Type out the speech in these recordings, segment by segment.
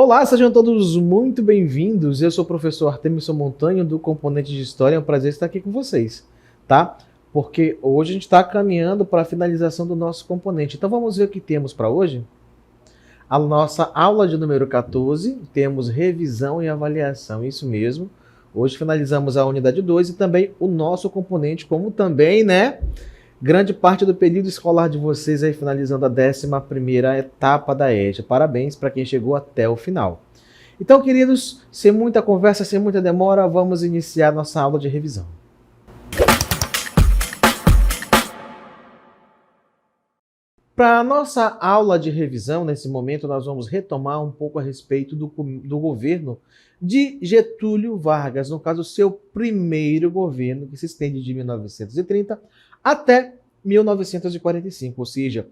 Olá, sejam todos muito bem-vindos. Eu sou o professor Artemison Montanho, do Componente de História. É um prazer estar aqui com vocês, tá? Porque hoje a gente está caminhando para a finalização do nosso componente. Então vamos ver o que temos para hoje? A nossa aula de número 14, temos revisão e avaliação, isso mesmo. Hoje finalizamos a unidade 2 e também o nosso componente, como também, né? Grande parte do período escolar de vocês aí finalizando a 11ª etapa da EJA. Parabéns para quem chegou até o final. Então, queridos, sem muita conversa, sem muita demora, vamos iniciar nossa aula de revisão. Para a nossa aula de revisão, nesse momento, nós vamos retomar um pouco a respeito do governo de Getúlio Vargas, no caso, seu primeiro governo, que se estende de 1930 até 1945, ou seja,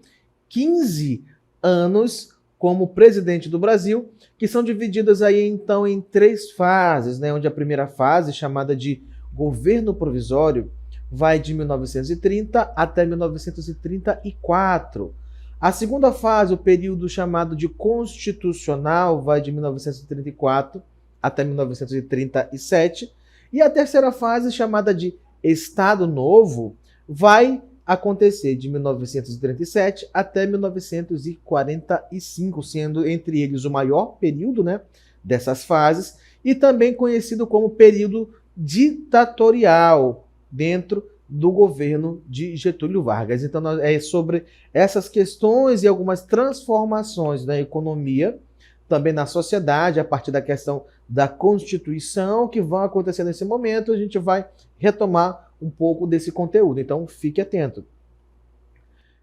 15 anos como presidente do Brasil, que são divididas aí então em 3 fases, né? Onde a primeira fase, chamada de governo provisório, vai de 1930 até 1934. A segunda fase, o período chamado de constitucional, vai de 1934 até 1937. E a terceira fase, chamada de Estado Novo, vai acontecer de 1937 até 1945, sendo entre eles o maior período, né, dessas fases, e também conhecido como período ditatorial dentro do governo de Getúlio Vargas. Então, é sobre essas questões e algumas transformações na economia, também na sociedade, a partir da questão da Constituição, que vão acontecer nesse momento. A gente vai retomar um pouco desse conteúdo, então fique atento.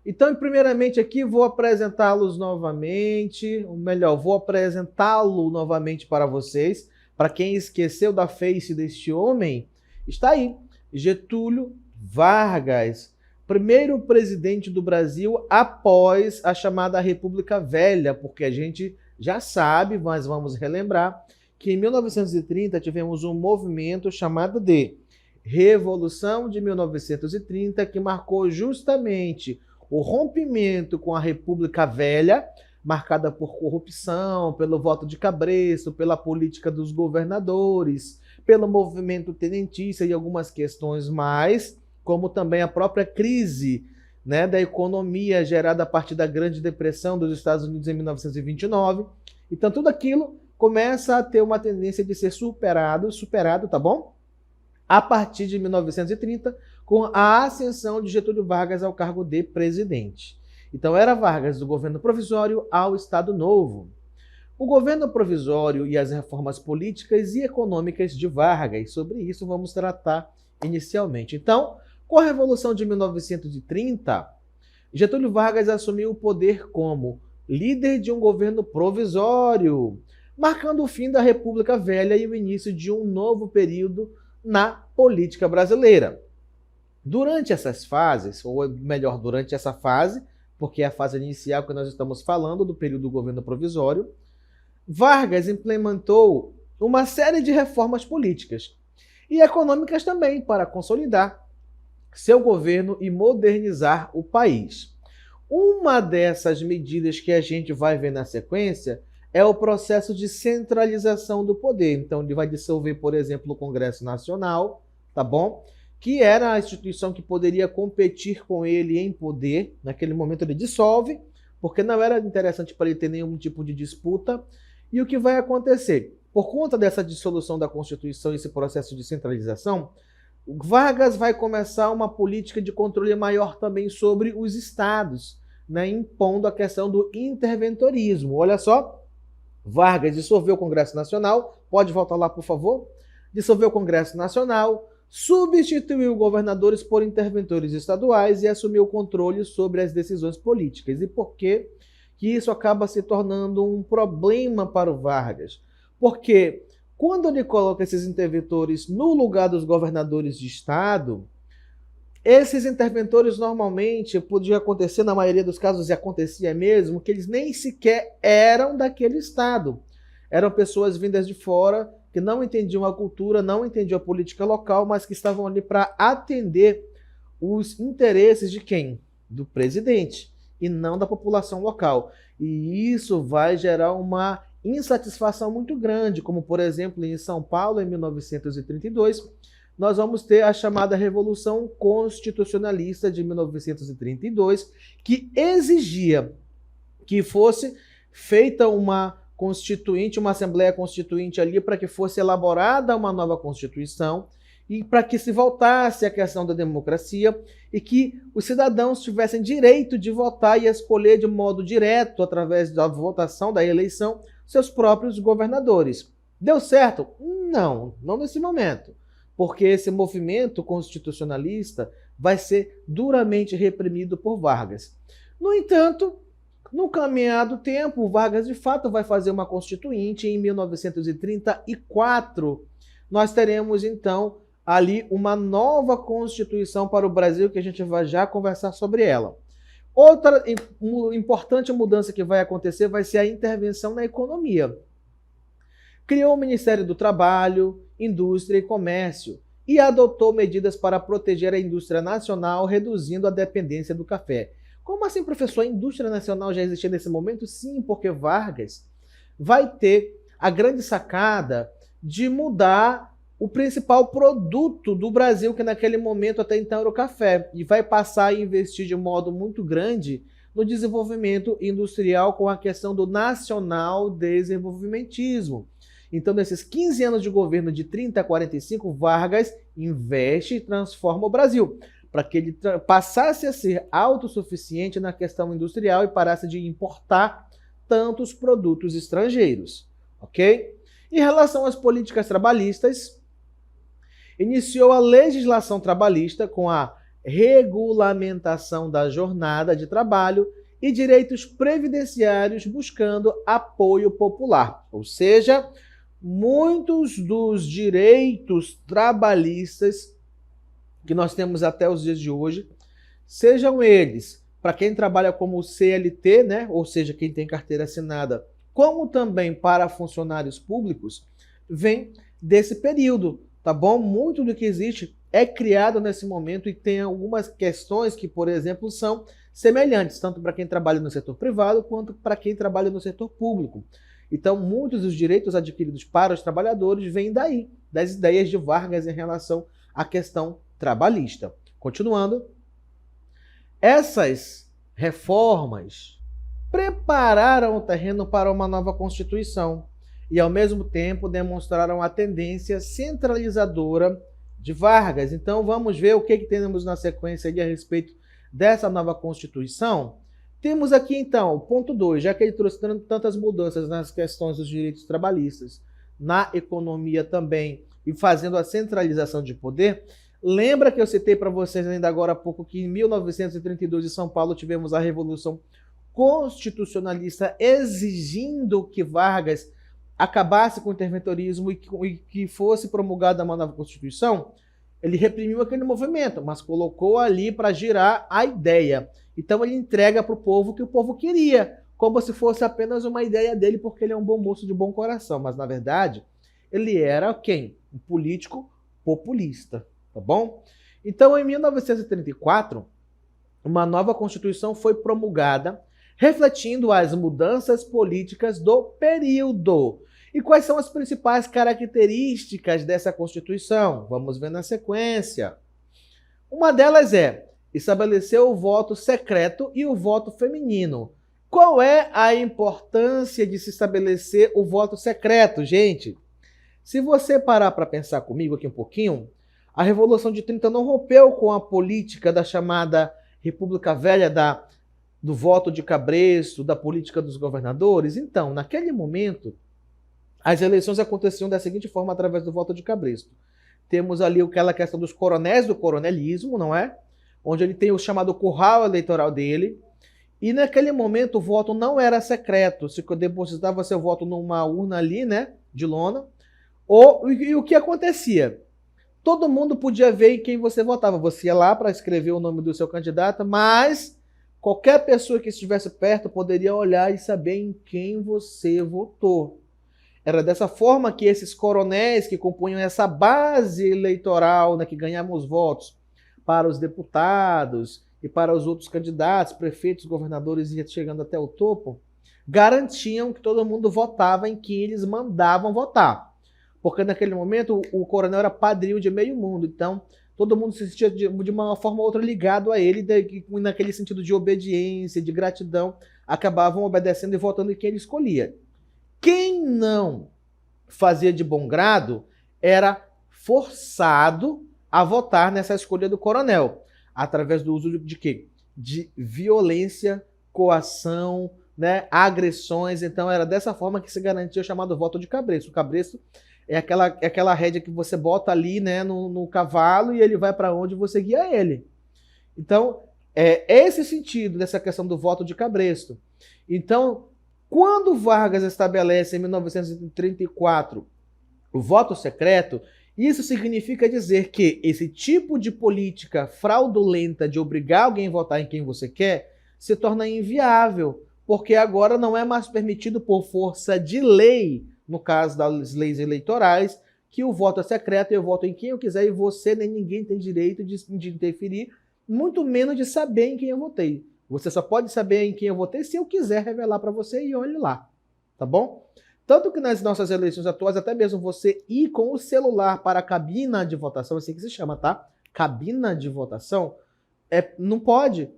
Então, primeiramente aqui, vou apresentá-los novamente, ou melhor, vou apresentá-lo novamente para vocês. Para quem esqueceu da face deste homem, está aí, Getúlio Vargas, primeiro presidente do Brasil após a chamada República Velha, porque a gente já sabe, mas vamos relembrar, que em 1930 tivemos um movimento chamado de Revolução de 1930, que marcou justamente o rompimento com a República Velha, marcada por corrupção, pelo voto de cabresto, pela política dos governadores, pelo movimento tenentista e algumas questões mais, como também a própria crise, né, da economia gerada a partir da Grande Depressão dos Estados Unidos em 1929. Então tudo aquilo começa a ter uma tendência de ser superado, tá bom? A partir de 1930, com a ascensão de Getúlio Vargas ao cargo de presidente. Então era Vargas do governo provisório ao Estado Novo. O governo provisório e as reformas políticas e econômicas de Vargas, sobre isso vamos tratar inicialmente. Então, com a Revolução de 1930, Getúlio Vargas assumiu o poder como líder de um governo provisório, marcando o fim da República Velha e o início de um novo período na política brasileira. Durante essas fases, ou melhor, durante essa fase, porque é a fase inicial que nós estamos falando do período do governo provisório, Vargas implementou uma série de reformas políticas e econômicas também para consolidar seu governo e modernizar o país. Uma dessas medidas que a gente vai ver na sequência é o processo de centralização do poder. Então, ele vai dissolver, por exemplo, o Congresso Nacional, tá bom? Que era a instituição que poderia competir com ele em poder. Naquele momento ele dissolve, porque não era interessante para ele ter nenhum tipo de disputa. E o que vai acontecer? Por conta dessa dissolução da Constituição e esse processo de centralização, Vargas vai começar uma política de controle maior também sobre os estados, né, impondo a questão do interventorismo. Olha só, Vargas dissolveu o Congresso Nacional, pode voltar lá, por favor? Dissolveu o Congresso Nacional, substituiu governadores por interventores estaduais e assumiu o controle sobre as decisões políticas. E por que isso acaba se tornando um problema para o Vargas? Porque quando ele coloca esses interventores no lugar dos governadores de estado, esses interventores normalmente, podia acontecer na maioria dos casos, e acontecia mesmo, que eles nem sequer eram daquele estado. Eram pessoas vindas de fora, que não entendiam a cultura, não entendiam a política local, mas que estavam ali para atender os interesses de quem? Do presidente, e não da população local. E isso vai gerar uma insatisfação muito grande, como por exemplo em São Paulo, em 1932, nós vamos ter a chamada Revolução Constitucionalista de 1932, que exigia que fosse feita uma constituinte, uma Assembleia Constituinte ali para que fosse elaborada uma nova Constituição e para que se voltasse à questão da democracia e que os cidadãos tivessem direito de votar e escolher de modo direto, através da votação, da eleição, seus próprios governadores. Deu certo? Não, não nesse momento, porque esse movimento constitucionalista vai ser duramente reprimido por Vargas. No entanto, no caminhado tempo, Vargas de fato vai fazer uma constituinte em 1934. Nós teremos então ali uma nova Constituição para o Brasil, que a gente vai já conversar sobre ela. Outra importante mudança que vai acontecer vai ser a intervenção na economia. Criou o Ministério do Trabalho, Indústria e Comércio e adotou medidas para proteger a indústria nacional, reduzindo a dependência do café. Como assim, professor? A indústria nacional já existia nesse momento? Sim, porque Vargas vai ter a grande sacada de mudar o principal produto do Brasil, que naquele momento até então era o café, e vai passar a investir de modo muito grande no desenvolvimento industrial com a questão do nacional desenvolvimentismo. Então, nesses 15 anos de governo de 30 a 45, Vargas investe e transforma o Brasil, para que ele passasse a ser autossuficiente na questão industrial e parasse de importar tantos produtos estrangeiros, ok? Em relação às políticas trabalhistas, iniciou a legislação trabalhista com a regulamentação da jornada de trabalho e direitos previdenciários buscando apoio popular, ou seja, muitos dos direitos trabalhistas que nós temos até os dias de hoje, sejam eles para quem trabalha como CLT, né, ou seja, quem tem carteira assinada, como também para funcionários públicos, vem desse período, tá bom? Muito do que existe é criado nesse momento e tem algumas questões que, por exemplo, são semelhantes, tanto para quem trabalha no setor privado quanto para quem trabalha no setor público. Então, muitos dos direitos adquiridos para os trabalhadores vêm daí, das ideias de Vargas em relação à questão trabalhista. Continuando, essas reformas prepararam o terreno para uma nova Constituição e, ao mesmo tempo, demonstraram a tendência centralizadora de Vargas. Então, vamos ver o que temos na sequência a respeito dessa nova Constituição. Temos aqui, então, o ponto 2, já que ele trouxe tantas mudanças nas questões dos direitos trabalhistas, na economia também, e fazendo a centralização de poder. Lembra que eu citei para vocês ainda agora há pouco que em 1932 em São Paulo tivemos a Revolução Constitucionalista exigindo que Vargas acabasse com o interventorismo e que fosse promulgada uma nova Constituição? Ele reprimiu aquele movimento, mas colocou ali para girar a ideia. Então ele entrega para o povo o que o povo queria, como se fosse apenas uma ideia dele, porque ele é um bom moço de bom coração. Mas, na verdade, ele era quem? Um político populista. Tá bom? Então, em 1934, uma nova Constituição foi promulgada, refletindo as mudanças políticas do período. E quais são as principais características dessa Constituição? Vamos ver na sequência. Uma delas é estabelecer o voto secreto e o voto feminino. Qual é a importância de se estabelecer o voto secreto, gente? Se você parar para pensar comigo aqui um pouquinho, a Revolução de 30 não rompeu com a política da chamada República Velha, do voto de cabresto, da política dos governadores. Então, naquele momento, as eleições aconteciam da seguinte forma, através do voto de cabresto. Temos ali aquela questão dos coronéis do coronelismo, não é? Onde ele tem o chamado curral eleitoral dele. E naquele momento o voto não era secreto. Você depositava seu voto numa urna ali, né, de lona. E o que acontecia? Todo mundo podia ver em quem você votava. Você ia lá para escrever o nome do seu candidato, mas qualquer pessoa que estivesse perto poderia olhar e saber em quem você votou. Era dessa forma que esses coronéis que compunham essa base eleitoral, né, que ganhavam os votos para os deputados e para os outros candidatos, prefeitos, governadores, e chegando até o topo, garantiam que todo mundo votava em quem eles mandavam votar. Porque naquele momento o coronel era padrinho de meio mundo, então todo mundo se sentia de uma forma ou outra ligado a ele, naquele sentido de obediência, de gratidão, acabavam obedecendo e votando em quem ele escolhia. Quem não fazia de bom grado era forçado a votar nessa escolha do coronel, através do uso de quê? De violência, coação, né, agressões. Então era dessa forma que se garantia o chamado voto de cabresto. O cabresto é aquela rédea que você bota ali, né, no cavalo e ele vai para onde você guia ele. Então, é esse sentido dessa questão do voto de cabresto. Então, quando Vargas estabelece em 1934 o voto secreto, isso significa dizer que esse tipo de política fraudulenta de obrigar alguém a votar em quem você quer se torna inviável, porque agora não é mais permitido por força de lei, no caso das leis eleitorais, que o voto é secreto e eu voto em quem eu quiser e você nem ninguém tem direito de interferir, muito menos de saber em quem eu votei. Você só pode saber em quem eu votei se eu quiser revelar para você e olhe lá, tá bom? Tanto que nas nossas eleições atuais, até mesmo você ir com o celular para a cabina de votação, assim que se chama, tá? Cabina de votação, não pode.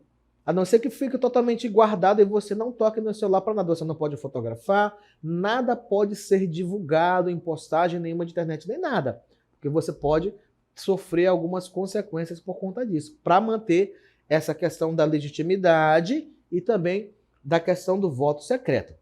A não ser que fique totalmente guardado e você não toque no celular para nada. Você não pode fotografar, nada pode ser divulgado em postagem nenhuma de internet, nem nada. Porque você pode sofrer algumas consequências por conta disso, para manter essa questão da legitimidade e também da questão do voto secreto.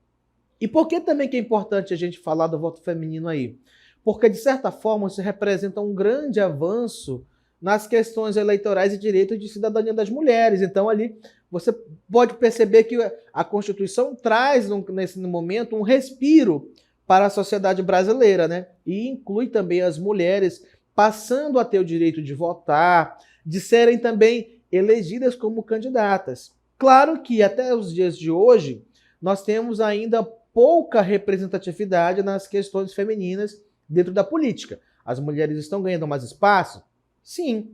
E por que também que é importante a gente falar do voto feminino aí? Porque, de certa forma, isso representa um grande avanço nas questões eleitorais e direitos de cidadania das mulheres. Então, ali, você pode perceber que a Constituição traz, nesse momento, um respiro para a sociedade brasileira, né? E inclui também as mulheres passando a ter o direito de votar, de serem também elegidas como candidatas. Claro que, até os dias de hoje, nós temos ainda pouca representatividade nas questões femininas dentro da política. As mulheres estão ganhando mais espaço? Sim,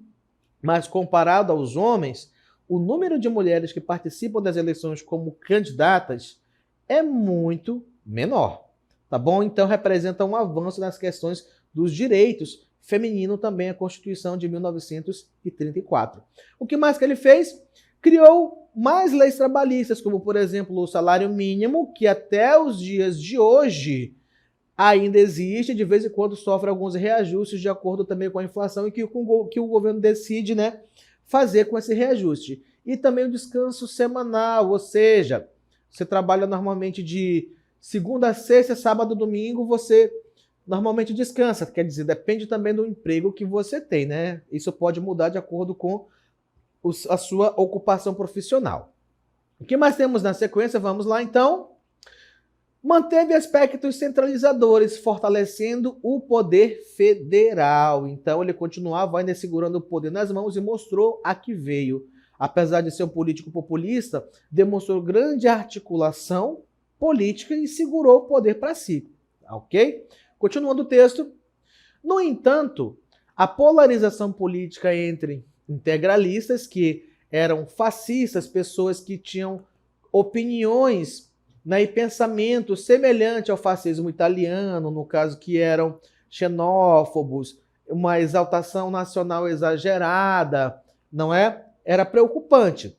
mas comparado aos homens, o número de mulheres que participam das eleições como candidatas é muito menor, tá bom? Então representa um avanço nas questões dos direitos femininos também a Constituição de 1934. O que mais que ele fez? Criou mais leis trabalhistas, como por exemplo o salário mínimo, que até os dias de hoje ainda existe, de vez em quando sofre alguns reajustes de acordo também com a inflação e que o governo decide, né, fazer com esse reajuste. E também o descanso semanal, ou seja, você trabalha normalmente de segunda a sexta, sábado, domingo, você normalmente descansa, quer dizer, depende também do emprego que você tem, né? Isso pode mudar de acordo com a sua ocupação profissional. O que mais temos na sequência? Vamos lá, então. Manteve aspectos centralizadores, fortalecendo o poder federal. Então, ele continuava ainda segurando o poder nas mãos e mostrou a que veio. Apesar de ser um político populista, demonstrou grande articulação política e segurou o poder para si. Ok? Continuando o texto. No entanto, a polarização política entre integralistas, que eram fascistas, pessoas que tinham opiniões, né, e pensamento semelhante ao fascismo italiano, no caso que eram xenófobos, uma exaltação nacional exagerada, não é? Era preocupante.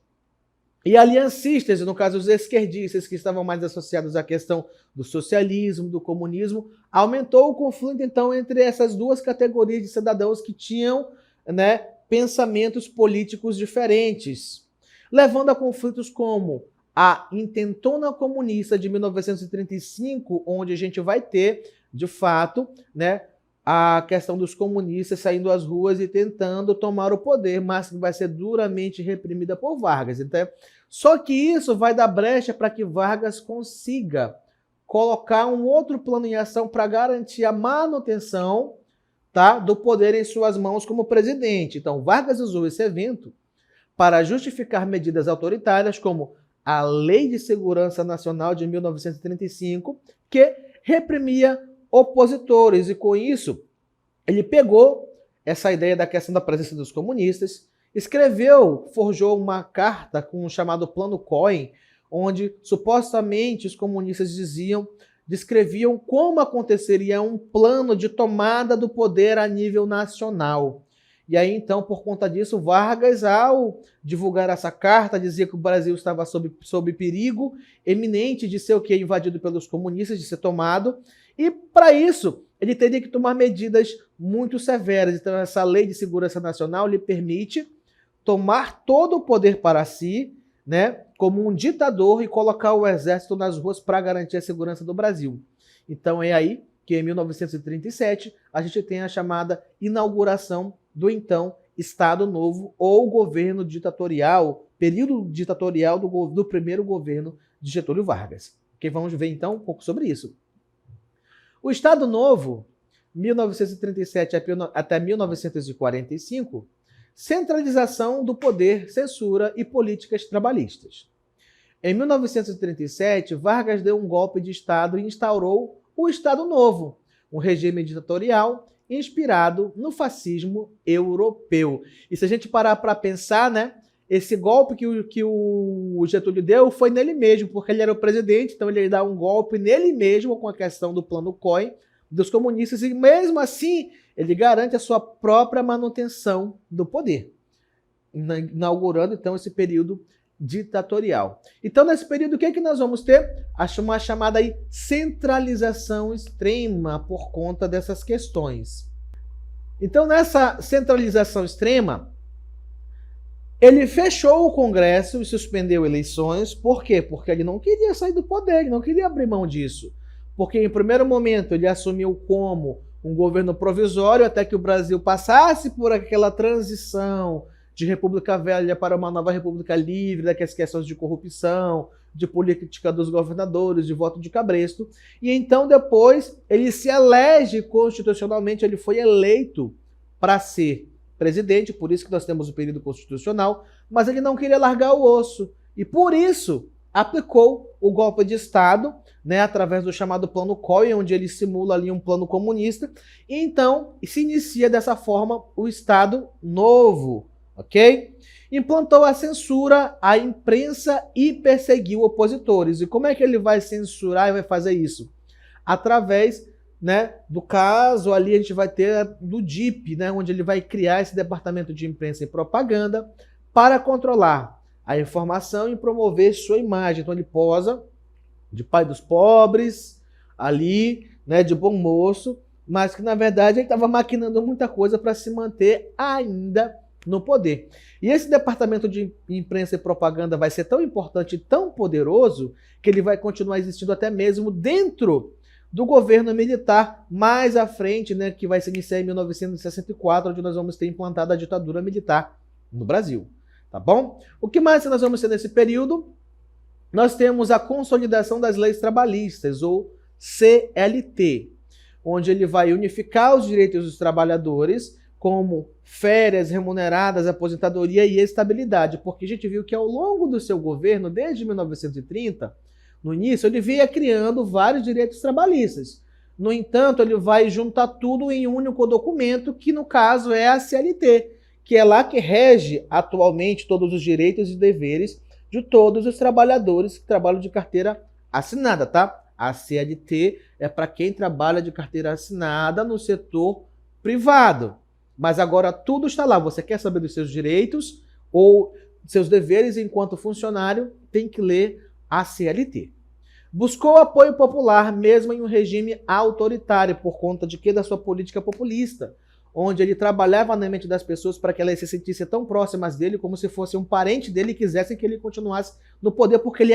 E aliancistas, no caso os esquerdistas, que estavam mais associados à questão do socialismo, do comunismo, aumentou o conflito, então, entre essas duas categorias de cidadãos que tinham, né, pensamentos políticos diferentes, levando a conflitos como a intentona comunista de 1935, onde a gente vai ter, de fato, né, a questão dos comunistas saindo às ruas e tentando tomar o poder, mas que vai ser duramente reprimida por Vargas. Então, só que isso vai dar brecha para que Vargas consiga colocar um outro plano em ação para garantir a manutenção, tá, do poder em suas mãos como presidente. Então, Vargas usou esse evento para justificar medidas autoritárias como a Lei de Segurança Nacional de 1935, que reprimia opositores, e com isso ele pegou essa ideia da questão da presença dos comunistas, escreveu, forjou uma carta com o chamado Plano Cohen, onde supostamente os comunistas descreviam como aconteceria um plano de tomada do poder a nível nacional. E aí, então, por conta disso, Vargas, ao divulgar essa carta, dizia que o Brasil estava sob perigo eminente de ser invadido pelos comunistas, de ser tomado. E, para isso, ele teria que tomar medidas muito severas. Então, essa lei de segurança nacional lhe permite tomar todo o poder para si, né, como um ditador, e colocar o exército nas ruas para garantir a segurança do Brasil. Então, é aí que, em 1937, a gente tem a chamada inauguração do então Estado Novo ou governo ditatorial, período ditatorial do primeiro governo de Getúlio Vargas. Okay? Vamos ver então um pouco sobre isso. O Estado Novo, 1937 até 1945, centralização do poder, censura e políticas trabalhistas. Em 1937, Vargas deu um golpe de Estado e instaurou o Estado Novo, um regime ditatorial inspirado no fascismo europeu. E se a gente parar para pensar, né, esse golpe que o Getúlio deu foi nele mesmo, porque ele era o presidente, então ele dá um golpe nele mesmo com a questão do plano COI dos comunistas, e mesmo assim ele garante a sua própria manutenção do poder, inaugurando então esse período ditatorial. Então, nesse período, o que é que nós vamos ter? Uma chamada aí centralização extrema por conta dessas questões. Então, nessa centralização extrema, ele fechou o Congresso e suspendeu eleições. Por quê? Porque ele não queria sair do poder, ele não queria abrir mão disso. Porque, em primeiro momento, ele assumiu como um governo provisório até que o Brasil passasse por aquela transição de República Velha para uma nova República Livre, daquelas questões de corrupção, de política dos governadores, de voto de cabresto. E então, depois, ele se elege constitucionalmente, ele foi eleito para ser presidente, por isso que nós temos o período constitucional, mas ele não queria largar o osso. E por isso, aplicou o golpe de Estado, né, através do chamado Plano COI, onde ele simula ali um plano comunista, e então se inicia dessa forma o Estado Novo. Ok? Implantou a censura à imprensa e perseguiu opositores. E como é que ele vai censurar e vai fazer isso? Através, né, do caso ali, a gente vai ter do DIP, né, onde ele vai criar esse departamento de imprensa e propaganda para controlar a informação e promover sua imagem. Então ele posa de pai dos pobres, ali, né, de bom moço, mas que na verdade ele estava maquinando muita coisa para se manter ainda no poder. E esse departamento de imprensa e propaganda vai ser tão importante e tão poderoso que ele vai continuar existindo até mesmo dentro do governo militar mais à frente, né, que vai se iniciar em 1964, onde nós vamos ter implantado a ditadura militar no Brasil. Tá bom? O que mais nós vamos ter nesse período? Nós temos a consolidação das leis trabalhistas, ou CLT, onde ele vai unificar os direitos dos trabalhadores, como férias remuneradas, aposentadoria e estabilidade, porque a gente viu que ao longo do seu governo, desde 1930, no início, ele vinha criando vários direitos trabalhistas. No entanto, ele vai juntar tudo em um único documento, que no caso é a CLT, que é lá que rege atualmente todos os direitos e deveres de todos os trabalhadores que trabalham de carteira assinada, tá? A CLT é para quem trabalha de carteira assinada no setor privado. Mas agora tudo está lá. Você quer saber dos seus direitos ou seus deveres enquanto funcionário, tem que ler a CLT. Buscou apoio popular mesmo em um regime autoritário por conta de quê? Da sua política populista, onde ele trabalhava na mente das pessoas para que elas se sentissem tão próximas dele como se fosse um parente dele e quisessem que ele continuasse no poder, porque ele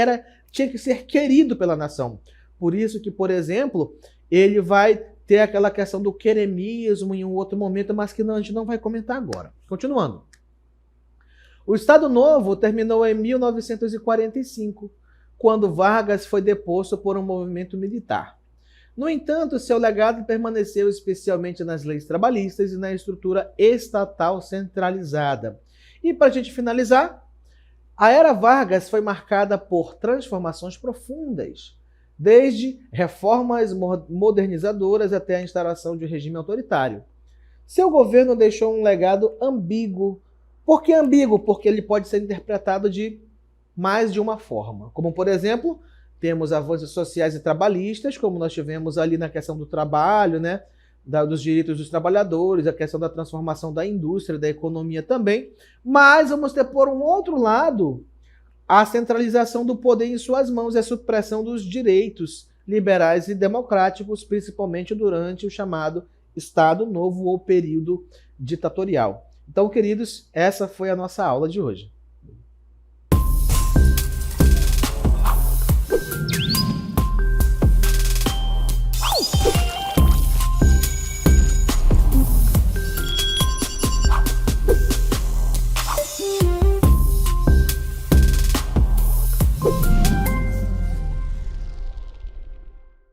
tinha que ser querido pela nação. Por isso que, por exemplo, ele vai ter aquela questão do queremismo em um outro momento, mas que a gente não vai comentar agora. Continuando. O Estado Novo terminou em 1945, quando Vargas foi deposto por um movimento militar. No entanto, seu legado permaneceu especialmente nas leis trabalhistas e na estrutura estatal centralizada. E para a gente finalizar, a era Vargas foi marcada por transformações profundas, desde reformas modernizadoras até a instalação de um regime autoritário. Seu governo deixou um legado ambíguo. Por que ambíguo? Porque ele pode ser interpretado de mais de uma forma. Como, por exemplo, temos avanços sociais e trabalhistas, como nós tivemos ali na questão do trabalho, né? Dos direitos dos trabalhadores, a questão da transformação da indústria, da economia também. Mas vamos ter, por um outro lado, a centralização do poder em suas mãos e a supressão dos direitos liberais e democráticos, principalmente durante o chamado Estado Novo ou período ditatorial. Então, queridos, essa foi a nossa aula de hoje.